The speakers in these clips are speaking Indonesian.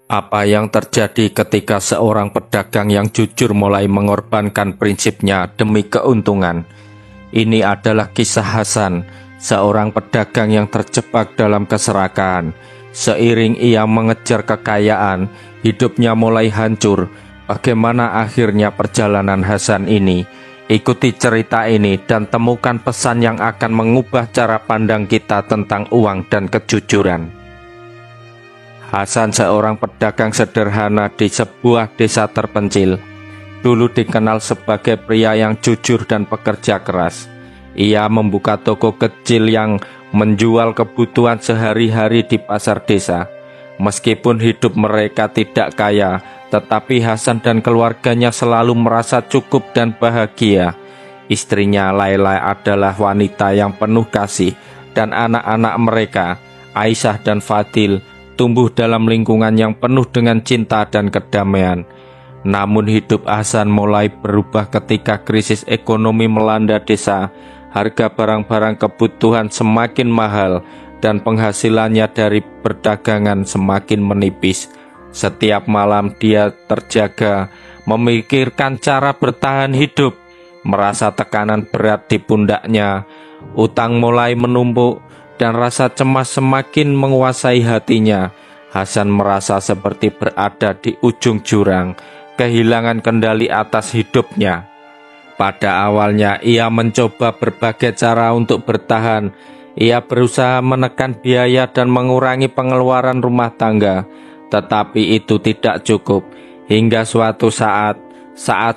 Apa yang terjadi ketika seorang pedagang yang jujur mulai mengorbankan prinsipnya demi keuntungan? Ini adalah kisah Hasan, seorang pedagang yang terjebak dalam keserakahan. Seiring ia mengejar kekayaan, hidupnya mulai hancur. Bagaimana akhirnya perjalanan Hasan ini? Ikuti cerita ini dan temukan pesan yang akan mengubah cara pandang kita tentang uang dan kejujuran. Hasan seorang pedagang sederhana di sebuah desa terpencil. Dulu dikenal sebagai pria yang jujur dan pekerja keras. Ia membuka toko kecil yang menjual kebutuhan sehari-hari di pasar desa. Meskipun hidup mereka tidak kaya, tetapi Hasan dan keluarganya selalu merasa cukup dan bahagia. Istrinya Laila adalah wanita yang penuh kasih, dan anak-anak mereka, Aisyah dan Fadil, tumbuh dalam lingkungan yang penuh dengan cinta dan kedamaian. Namun hidup Hasan mulai berubah ketika krisis ekonomi melanda desa. Harga barang-barang kebutuhan semakin mahal dan penghasilannya dari perdagangan semakin menipis. Setiap malam dia terjaga, memikirkan cara bertahan hidup, merasa tekanan berat di pundaknya. Utang mulai menumpuk dan rasa cemas semakin menguasai hatinya. Hasan merasa seperti berada di ujung jurang, kehilangan kendali atas hidupnya. Pada awalnya ia mencoba berbagai cara untuk bertahan. Ia berusaha menekan biaya dan mengurangi pengeluaran rumah tangga, tetapi itu tidak cukup. Hingga suatu saat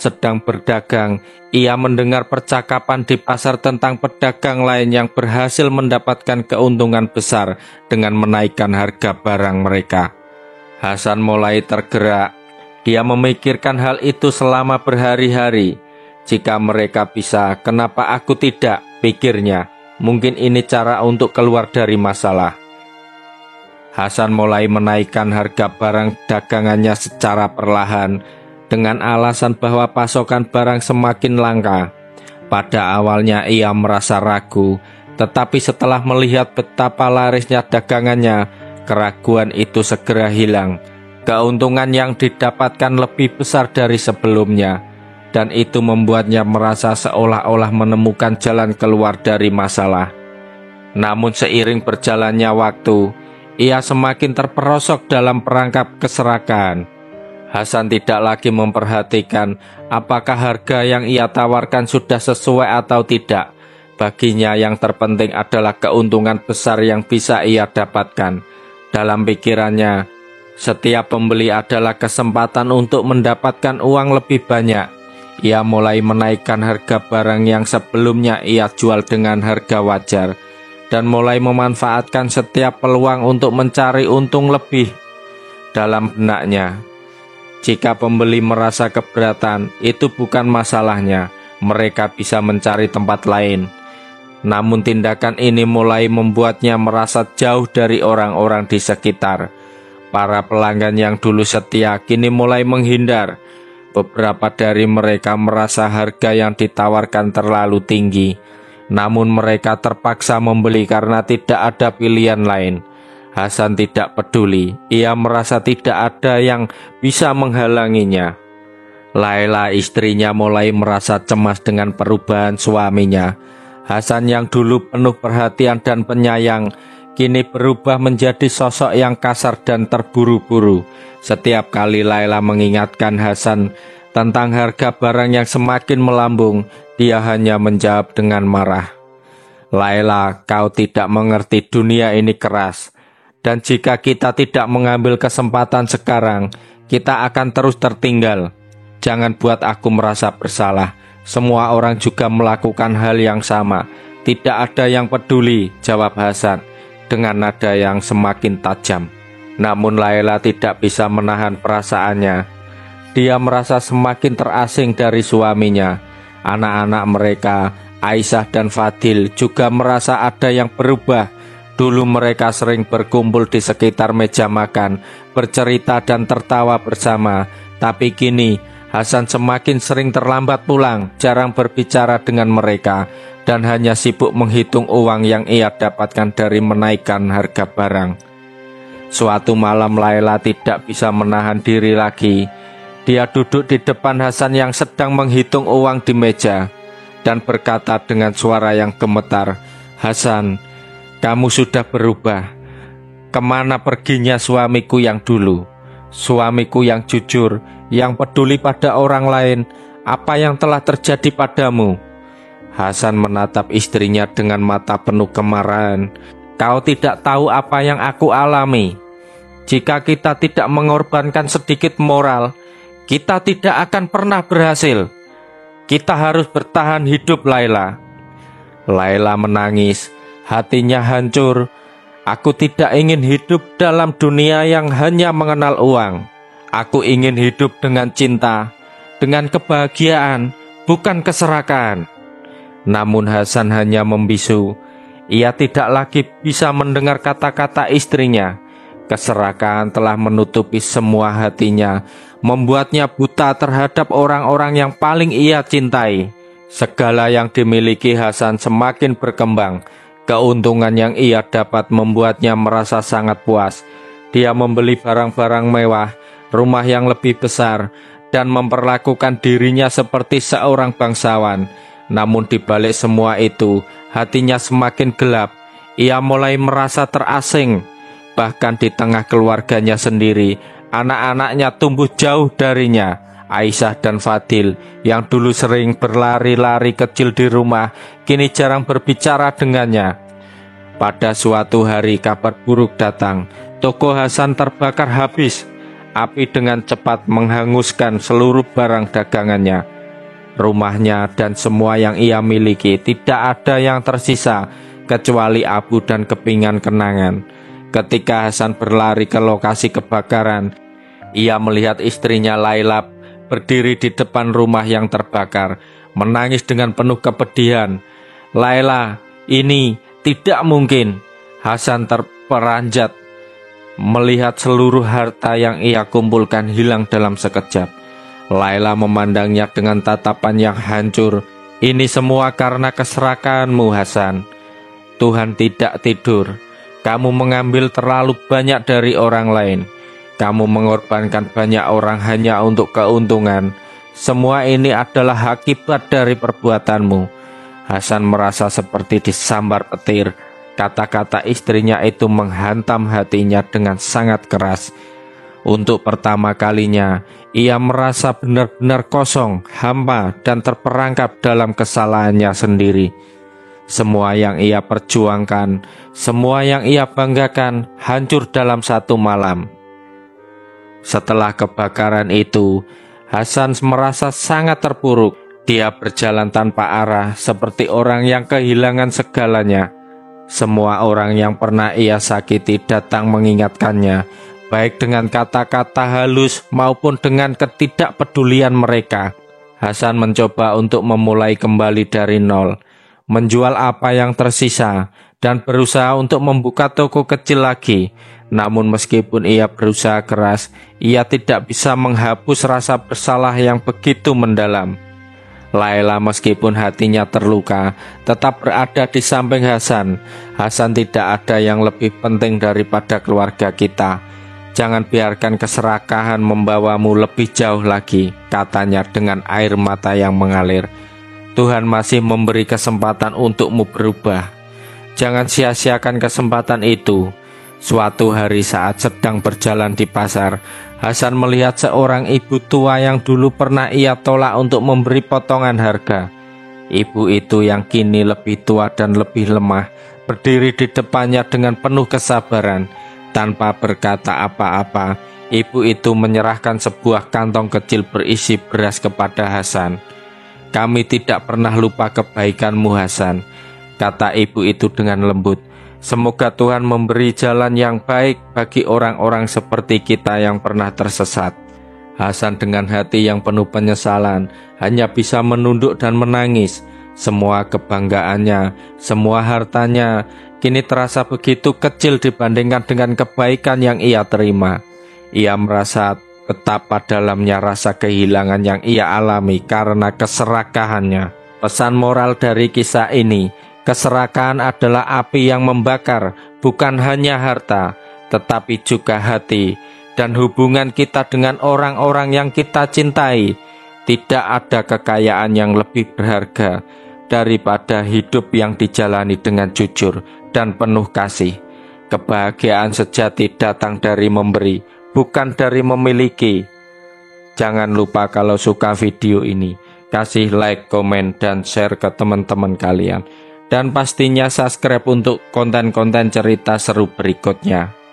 sedang berdagang, ia mendengar percakapan di pasar tentang pedagang lain yang berhasil mendapatkan keuntungan besar dengan menaikkan harga barang mereka. Hasan mulai tergerak. Dia memikirkan hal itu selama berhari-hari. Jika mereka bisa, kenapa aku tidak? Pikirnya. Mungkin ini cara untuk keluar dari masalah. Hasan mulai menaikkan harga barang dagangannya secara perlahan, dengan alasan bahwa pasokan barang semakin langka. Pada awalnya ia merasa ragu, tetapi setelah melihat betapa larisnya dagangannya, keraguan itu segera hilang. Keuntungan yang didapatkan lebih besar dari sebelumnya, dan itu membuatnya merasa seolah-olah menemukan jalan keluar dari masalah. Namun seiring berjalannya waktu, ia semakin terperosok dalam perangkap keserakahan. Hasan tidak lagi memperhatikan apakah harga yang ia tawarkan sudah sesuai atau tidak. Baginya yang terpenting adalah keuntungan besar yang bisa ia dapatkan. Dalam pikirannya, setiap pembeli adalah kesempatan untuk mendapatkan uang lebih banyak. Ia mulai menaikkan harga barang yang sebelumnya ia jual dengan harga wajar, dan mulai memanfaatkan setiap peluang untuk mencari untung lebih. Dalam benaknya, jika pembeli merasa keberatan, itu bukan masalahnya, mereka bisa mencari tempat lain. Namun tindakan ini mulai membuatnya merasa jauh dari orang-orang di sekitar. Para pelanggan yang dulu setia kini mulai menghindar. Beberapa dari mereka merasa harga yang ditawarkan terlalu tinggi, namun mereka terpaksa membeli karena tidak ada pilihan lain. Hasan tidak peduli, ia merasa tidak ada yang bisa menghalanginya. Laila, istrinya, mulai merasa cemas dengan perubahan suaminya. Hasan yang dulu penuh perhatian dan penyayang, kini berubah menjadi sosok yang kasar dan terburu-buru. Setiap kali Laila mengingatkan Hasan tentang harga barang yang semakin melambung, dia hanya menjawab dengan marah. Laila, kau tidak mengerti, dunia ini keras. Dan jika kita tidak mengambil kesempatan sekarang, kita akan terus tertinggal. Jangan buat aku merasa bersalah. Semua orang juga melakukan hal yang sama. Tidak ada yang peduli, jawab Hasan dengan nada yang semakin tajam. Namun Laila tidak bisa menahan perasaannya. Dia merasa semakin terasing dari suaminya. Anak-anak mereka, Aisyah dan Fadil, juga merasa ada yang berubah. Dulu mereka sering berkumpul di sekitar meja makan, bercerita dan tertawa bersama. Tapi kini Hasan semakin sering terlambat pulang, jarang berbicara dengan mereka, dan hanya sibuk menghitung uang yang ia dapatkan dari menaikkan harga barang. Suatu malam Laila tidak bisa menahan diri lagi. Dia duduk di depan Hasan yang sedang menghitung uang di meja dan berkata dengan suara yang gemetar, "Hasan, kamu sudah berubah. Kemana perginya suamiku yang dulu? Suamiku yang jujur, yang peduli pada orang lain. Apa yang telah terjadi padamu?" Hasan menatap istrinya dengan mata penuh kemarahan. "Kau tidak tahu apa yang aku alami. Jika kita tidak mengorbankan sedikit moral, kita tidak akan pernah berhasil. Kita harus bertahan hidup, Laila." Laila menangis, hatinya hancur. "Aku tidak ingin hidup dalam dunia yang hanya mengenal uang. Aku ingin hidup dengan cinta, dengan kebahagiaan, bukan keserakahan." Namun Hasan hanya membisu. Ia tidak lagi bisa mendengar kata-kata istrinya. Keserakahan telah menutupi semua hatinya, membuatnya buta terhadap orang-orang yang paling ia cintai. Segala yang dimiliki Hasan semakin berkembang. Keuntungan yang ia dapat membuatnya merasa sangat puas. Dia membeli barang-barang mewah, rumah yang lebih besar, dan memperlakukan dirinya seperti seorang bangsawan. Namun di balik semua itu, hatinya semakin gelap. Ia mulai merasa terasing. Bahkan di tengah keluarganya sendiri, anak-anaknya tumbuh jauh darinya. Aisyah dan Fadil yang dulu sering berlari-lari kecil di rumah, kini jarang berbicara dengannya. Pada suatu hari kabar buruk datang. Toko Hasan terbakar habis. Api dengan cepat menghanguskan seluruh barang dagangannya. Rumahnya dan semua yang ia miliki tidak ada yang tersisa kecuali abu dan kepingan kenangan. Ketika Hasan berlari ke lokasi kebakaran, ia melihat istrinya Laila berdiri di depan rumah yang terbakar, menangis dengan penuh kepedihan. "Laila, ini tidak mungkin." Hasan terperanjat melihat seluruh harta yang ia kumpulkan hilang dalam sekejap. Laila memandangnya dengan tatapan yang hancur. "Ini semua karena keserakahanmu, Hasan. Tuhan tidak tidur. Kamu mengambil terlalu banyak dari orang lain. Kamu mengorbankan banyak orang hanya untuk keuntungan. Semua ini adalah akibat dari perbuatanmu." Hasan merasa seperti disambar petir. Kata-kata istrinya itu menghantam hatinya dengan sangat keras. Untuk pertama kalinya, ia merasa benar-benar kosong, hampa, dan terperangkap dalam kesalahannya sendiri. Semua yang ia perjuangkan, semua yang ia banggakan, hancur dalam satu malam. Setelah kebakaran itu, Hasan merasa sangat terpuruk. Dia berjalan tanpa arah, seperti orang yang kehilangan segalanya. Semua orang yang pernah ia sakiti datang mengingatkannya, baik dengan kata-kata halus maupun dengan ketidakpedulian mereka. Hasan mencoba untuk memulai kembali dari nol, menjual apa yang tersisa, dan berusaha untuk membuka toko kecil lagi. Namun meskipun ia berusaha keras, ia tidak bisa menghapus rasa bersalah yang begitu mendalam. Laila meskipun hatinya terluka, tetap berada di samping Hasan. "Hasan, tidak ada yang lebih penting daripada keluarga kita. Jangan biarkan keserakahan membawamu lebih jauh lagi," katanya dengan air mata yang mengalir. "Tuhan masih memberi kesempatan untukmu berubah. Jangan sia-siakan kesempatan itu." Suatu hari saat sedang berjalan di pasar, Hasan melihat seorang ibu tua yang dulu pernah ia tolak untuk memberi potongan harga. Ibu itu yang kini lebih tua dan lebih lemah, berdiri di depannya dengan penuh kesabaran. Tanpa berkata apa-apa, ibu itu menyerahkan sebuah kantong kecil berisi beras kepada Hasan. "Kami tidak pernah lupa kebaikanmu, Hasan," kata ibu itu dengan lembut. "Semoga Tuhan memberi jalan yang baik bagi orang-orang seperti kita yang pernah tersesat." Hasan dengan hati yang penuh penyesalan hanya bisa menunduk dan menangis. Semua kebanggaannya, semua hartanya kini terasa begitu kecil dibandingkan dengan kebaikan yang ia terima. Ia merasa betapa dalamnya rasa kehilangan yang ia alami karena keserakahannya. Pesan moral dari kisah ini, keserakahan adalah api yang membakar, bukan hanya harta. tetapi juga hati dan hubungan kita dengan orang-orang yang kita cintai. Tidak ada kekayaan yang lebih berharga daripada hidup yang dijalani dengan jujur dan penuh kasih. Kebahagiaan sejati datang dari memberi, bukan dari memiliki. Jangan lupa kalau suka video ini, kasih like, komen, dan share ke teman-teman kalian. Dan pastinya subscribe untuk konten-konten cerita seru berikutnya.